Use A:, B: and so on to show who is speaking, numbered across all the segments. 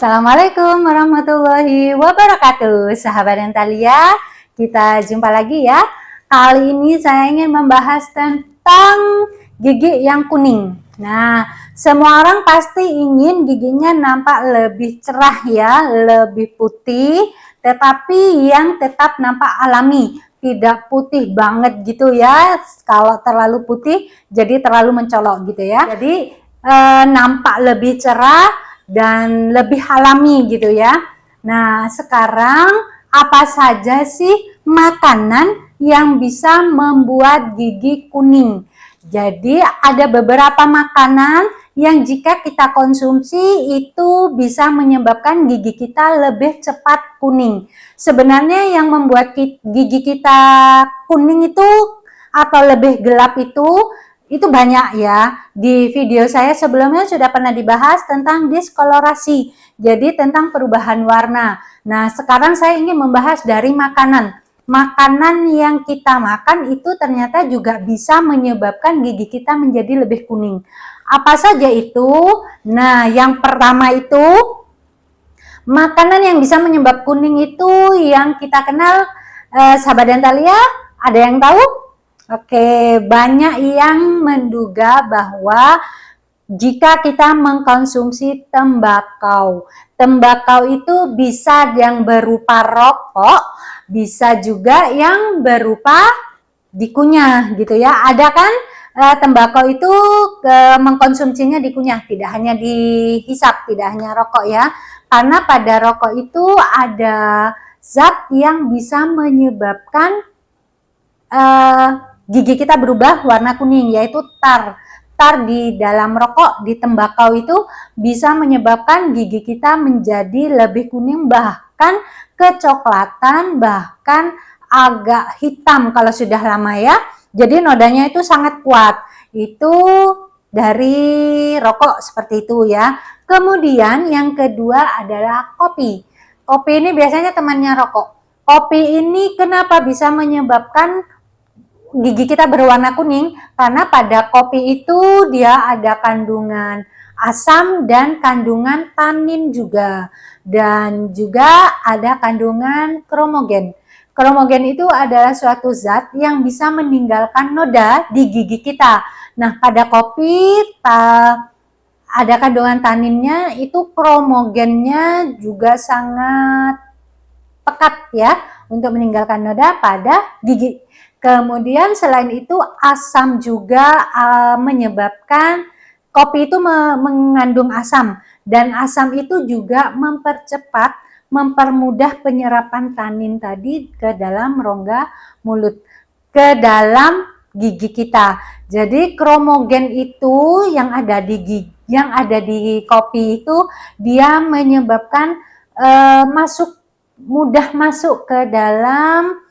A: Assalamualaikum warahmatullahi wabarakatuh, sahabat Dentalia. Kita jumpa lagi ya. Kali ini saya ingin membahas tentang gigi yang kuning. Nah, semua orang pasti ingin giginya nampak lebih cerah ya, lebih putih, tetapi yang tetap nampak alami, tidak putih banget gitu ya. Kalau terlalu putih jadi terlalu mencolok gitu ya. Jadi nampak lebih cerah dan lebih alami gitu ya. Nah, sekarang apa saja sih makanan yang bisa membuat gigi kuning? Jadi ada beberapa makanan yang jika kita konsumsi itu bisa menyebabkan gigi kita lebih cepat kuning. Sebenarnya yang membuat gigi kita kuning itu atau lebih gelap itu banyak ya. Di video saya sebelumnya sudah pernah dibahas tentang diskolorasi, jadi tentang perubahan warna. Nah, sekarang saya ingin membahas dari makanan. Makanan yang kita makan itu ternyata juga bisa menyebabkan gigi kita menjadi lebih kuning. Apa saja itu? Nah, yang pertama itu makanan yang bisa menyebabkan kuning itu yang kita kenal, sahabat Dentalia, ada yang tahu? Oke, banyak yang menduga bahwa jika kita mengkonsumsi tembakau itu bisa yang berupa rokok, bisa juga yang berupa dikunyah gitu ya. Ada kan tembakau itu mengkonsumsinya dikunyah, tidak hanya dihisap, tidak hanya rokok ya. Karena pada rokok itu ada zat yang bisa menyebabkan gigi kita berubah warna kuning, yaitu tar. Tar di dalam rokok, di tembakau itu bisa menyebabkan gigi kita menjadi lebih kuning, bahkan kecoklatan, bahkan agak hitam kalau sudah lama ya. Jadi nodanya itu sangat kuat. Itu dari rokok seperti itu ya. Kemudian yang kedua adalah kopi. Kopi ini biasanya temannya rokok. Kopi ini kenapa bisa menyebabkan gigi kita berwarna kuning? Karena pada kopi itu dia ada kandungan asam dan kandungan tanin juga, dan juga ada kandungan kromogen. Kromogen itu adalah suatu zat yang bisa meninggalkan noda di gigi kita. Nah, pada kopi ada kandungan taninnya, itu kromogennya juga sangat pekat ya untuk meninggalkan noda pada gigi. Kemudian selain itu asam juga menyebabkan kopi itu mengandung asam, dan asam itu juga mempermudah penyerapan tanin tadi ke dalam rongga mulut, ke dalam gigi kita. Jadi kromogen itu yang ada di kopi itu dia menyebabkan mudah masuk ke dalam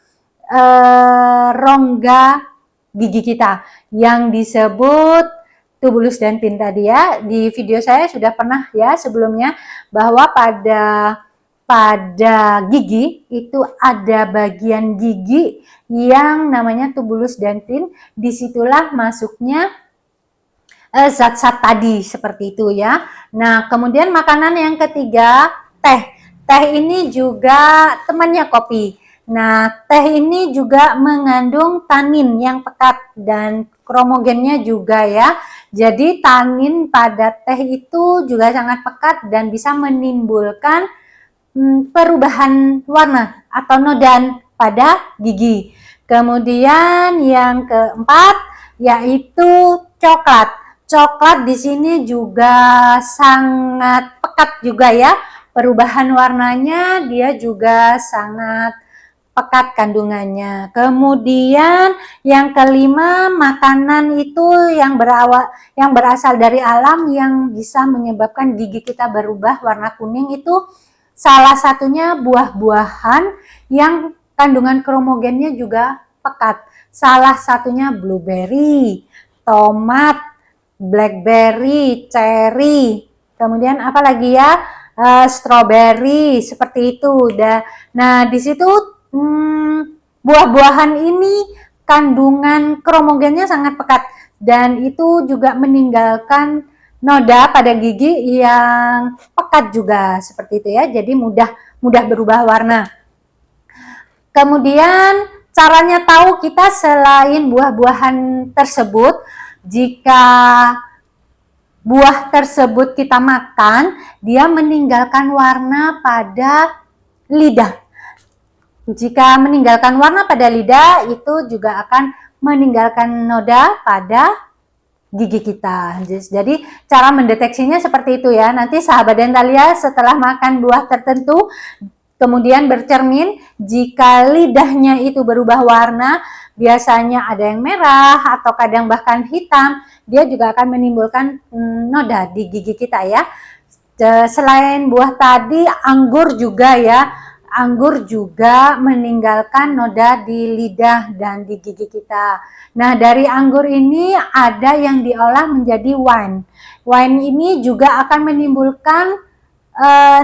A: rongga gigi kita yang disebut tubulus dentin tadi ya. Di video saya sudah pernah ya sebelumnya bahwa pada gigi itu ada bagian gigi yang namanya tubulus dentin. Disitulah masuknya zat-zat tadi seperti itu ya. Nah, kemudian makanan yang ketiga, teh. Teh ini juga temannya kopi. Nah, teh ini juga mengandung tanin yang pekat dan kromogennya juga ya. Jadi tanin pada teh itu juga sangat pekat dan bisa menimbulkan perubahan warna atau noda pada gigi. Kemudian yang keempat yaitu coklat. Coklat di sini juga sangat pekat juga ya. Perubahan warnanya dia juga sangat pekat kandungannya. Kemudian yang kelima, makanan itu yang berasal dari alam yang bisa menyebabkan gigi kita berubah warna kuning itu salah satunya buah-buahan yang kandungan kromogennya juga pekat. Salah satunya blueberry, tomat, blackberry, cherry. Kemudian apa lagi ya? Strawberry seperti itu. Nah, di situ buah-buahan ini kandungan kromogennya sangat pekat dan itu juga meninggalkan noda pada gigi yang pekat juga seperti itu ya. Jadi mudah berubah warna. Kemudian caranya tahu kita selain buah-buahan tersebut, jika buah tersebut kita makan, dia meninggalkan warna pada lidah. Jika meninggalkan warna pada lidah, itu juga akan meninggalkan noda pada gigi kita. Jadi cara mendeteksinya seperti itu ya. Nanti sahabat Dentalia setelah makan buah tertentu, kemudian bercermin, jika lidahnya itu berubah warna, biasanya ada yang merah atau kadang bahkan hitam, dia juga akan menimbulkan noda di gigi kita ya. Selain buah tadi, anggur juga ya. Anggur juga meninggalkan noda di lidah dan di gigi kita. Nah, dari anggur ini ada yang diolah menjadi wine. Wine ini juga akan menimbulkan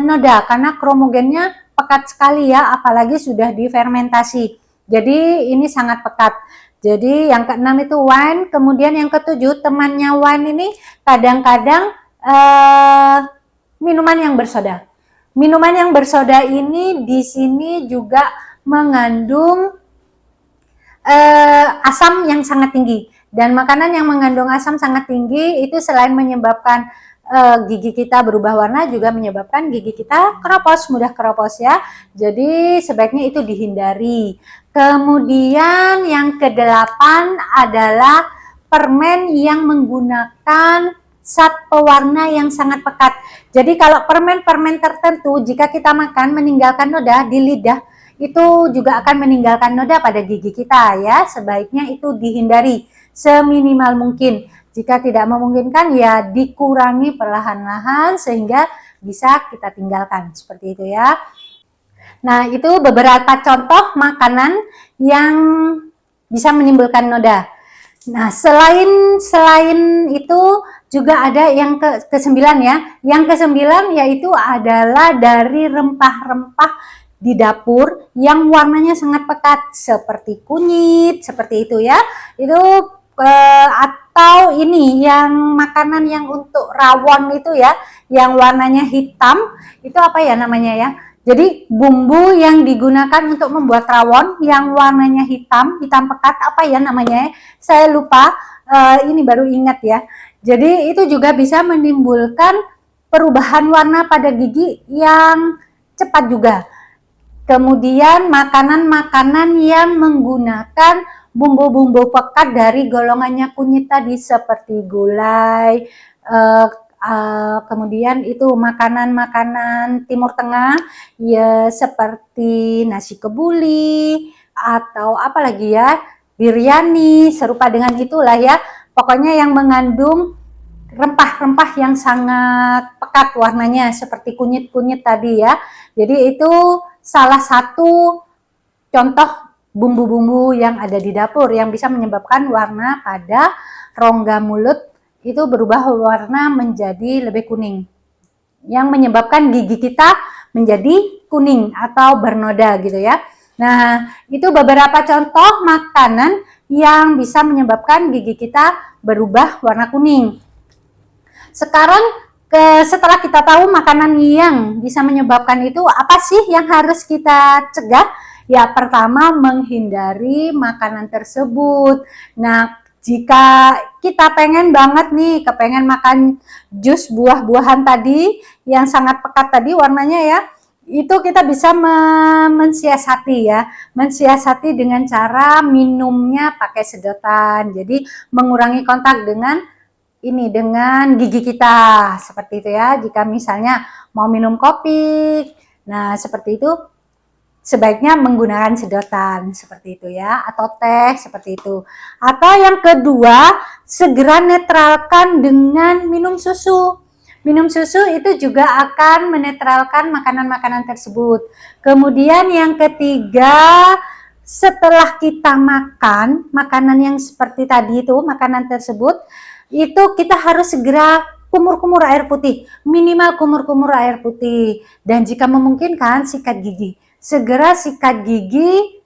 A: noda karena kromogennya pekat sekali ya, apalagi sudah difermentasi. Jadi ini sangat pekat. Jadi yang keenam itu wine, kemudian yang ketujuh temannya wine ini kadang-kadang minuman yang bersoda. Minuman yang bersoda ini di sini juga mengandung asam yang sangat tinggi. Dan makanan yang mengandung asam sangat tinggi itu selain menyebabkan gigi kita berubah warna, juga menyebabkan gigi kita keropos, mudah keropos ya. Jadi sebaiknya itu dihindari. Kemudian yang kedelapan adalah permen yang menggunakan zat pewarna yang sangat pekat. Jadi kalau permen-permen tertentu jika kita makan meninggalkan noda di lidah, itu juga akan meninggalkan noda pada gigi kita ya. Sebaiknya itu dihindari seminimal mungkin. Jika tidak memungkinkan ya dikurangi perlahan-lahan sehingga bisa kita tinggalkan seperti itu ya. Nah, itu beberapa contoh makanan yang bisa menimbulkan noda. Nah, selain itu juga ada yang ke-9 ya. Yang ke-9 yaitu adalah dari rempah-rempah di dapur yang warnanya sangat pekat seperti kunyit, seperti itu ya. Itu atau ini yang makanan yang untuk rawon itu ya, yang warnanya hitam, itu apa ya namanya ya? Jadi bumbu yang digunakan untuk membuat rawon yang warnanya hitam pekat, apa ya namanya? Saya lupa, ini baru ingat ya. Jadi itu juga bisa menimbulkan perubahan warna pada gigi yang cepat juga. Kemudian makanan-makanan yang menggunakan bumbu-bumbu pekat dari golongannya kunyit tadi seperti gulai, kemudian itu makanan-makanan Timur Tengah ya seperti nasi kebuli atau apalagi ya, biryani, serupa dengan itulah ya. Pokoknya yang mengandung rempah-rempah yang sangat pekat warnanya seperti kunyit-kunyit tadi ya. Jadi itu salah satu contoh bumbu-bumbu yang ada di dapur yang bisa menyebabkan warna pada rongga mulut itu berubah warna menjadi lebih kuning, yang menyebabkan gigi kita menjadi kuning atau bernoda gitu ya. Nah, itu beberapa contoh makanan yang bisa menyebabkan gigi kita berubah warna kuning. Sekarang setelah kita tahu makanan yang bisa menyebabkan itu, apa sih yang harus kita cegah? Ya, pertama menghindari makanan tersebut. Nah, jika kita pengen banget nih, kepengen makan jus buah-buahan tadi yang sangat pekat tadi warnanya ya, itu kita bisa mensiasati ya, mensiasati dengan cara minumnya pakai sedotan. Jadi mengurangi kontak dengan gigi kita seperti itu ya. Jika misalnya mau minum kopi, nah seperti itu sebaiknya menggunakan sedotan seperti itu ya, atau teh seperti itu. Atau yang kedua, segera netralkan dengan minum susu. Minum susu itu juga akan menetralkan makanan-makanan tersebut. Kemudian yang ketiga, setelah kita makan makanan yang seperti tadi itu, makanan tersebut, itu kita harus segera kumur-kumur air putih, minimal kumur-kumur air putih. Dan jika memungkinkan sikat gigi. Segera sikat gigi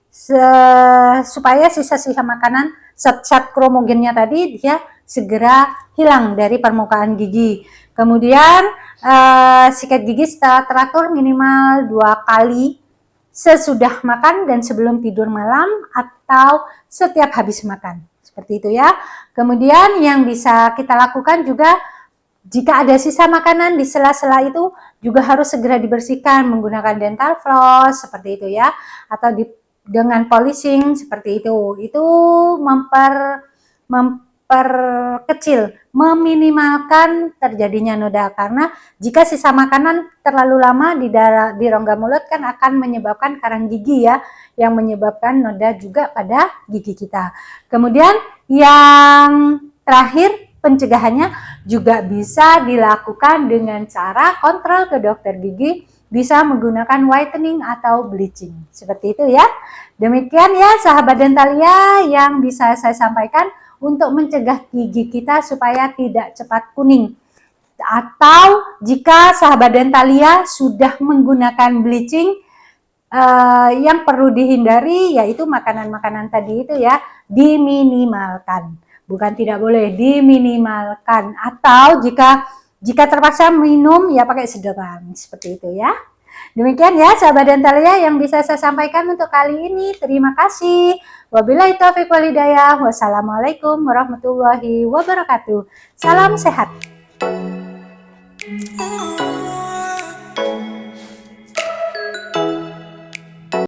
A: supaya sisa-sisa makanan zat-zat kromogennya tadi dia segera hilang dari permukaan gigi. Kemudian sikat gigi setelah teratur minimal 2 kali sesudah makan dan sebelum tidur malam atau setiap habis makan. Seperti itu ya. Kemudian yang bisa kita lakukan juga, jika ada sisa makanan di sela-sela itu juga harus segera dibersihkan menggunakan dental floss seperti itu ya, atau dengan polishing seperti itu. Itu memperkecil, meminimalkan terjadinya noda, karena jika sisa makanan terlalu lama di rongga mulut kan akan menyebabkan karang gigi ya, yang menyebabkan noda juga pada gigi kita. Kemudian yang terakhir, pencegahannya juga bisa dilakukan dengan cara kontrol ke dokter gigi, bisa menggunakan whitening atau bleaching. Seperti itu ya. Demikian ya sahabat Dentalia yang bisa saya sampaikan untuk mencegah gigi kita supaya tidak cepat kuning. Atau jika sahabat Dentalia sudah menggunakan bleaching, yang perlu dihindari yaitu makanan-makanan tadi itu ya, diminimalkan. Bukan tidak boleh, diminimalkan. Atau jika terpaksa minum ya pakai sedotan seperti itu ya. Demikian ya sahabat Dentalia yang bisa saya sampaikan untuk kali ini. Terima kasih. Wabillahi taufiq wal hidayah. Wassalamualaikum warahmatullahi wabarakatuh. Salam sehat.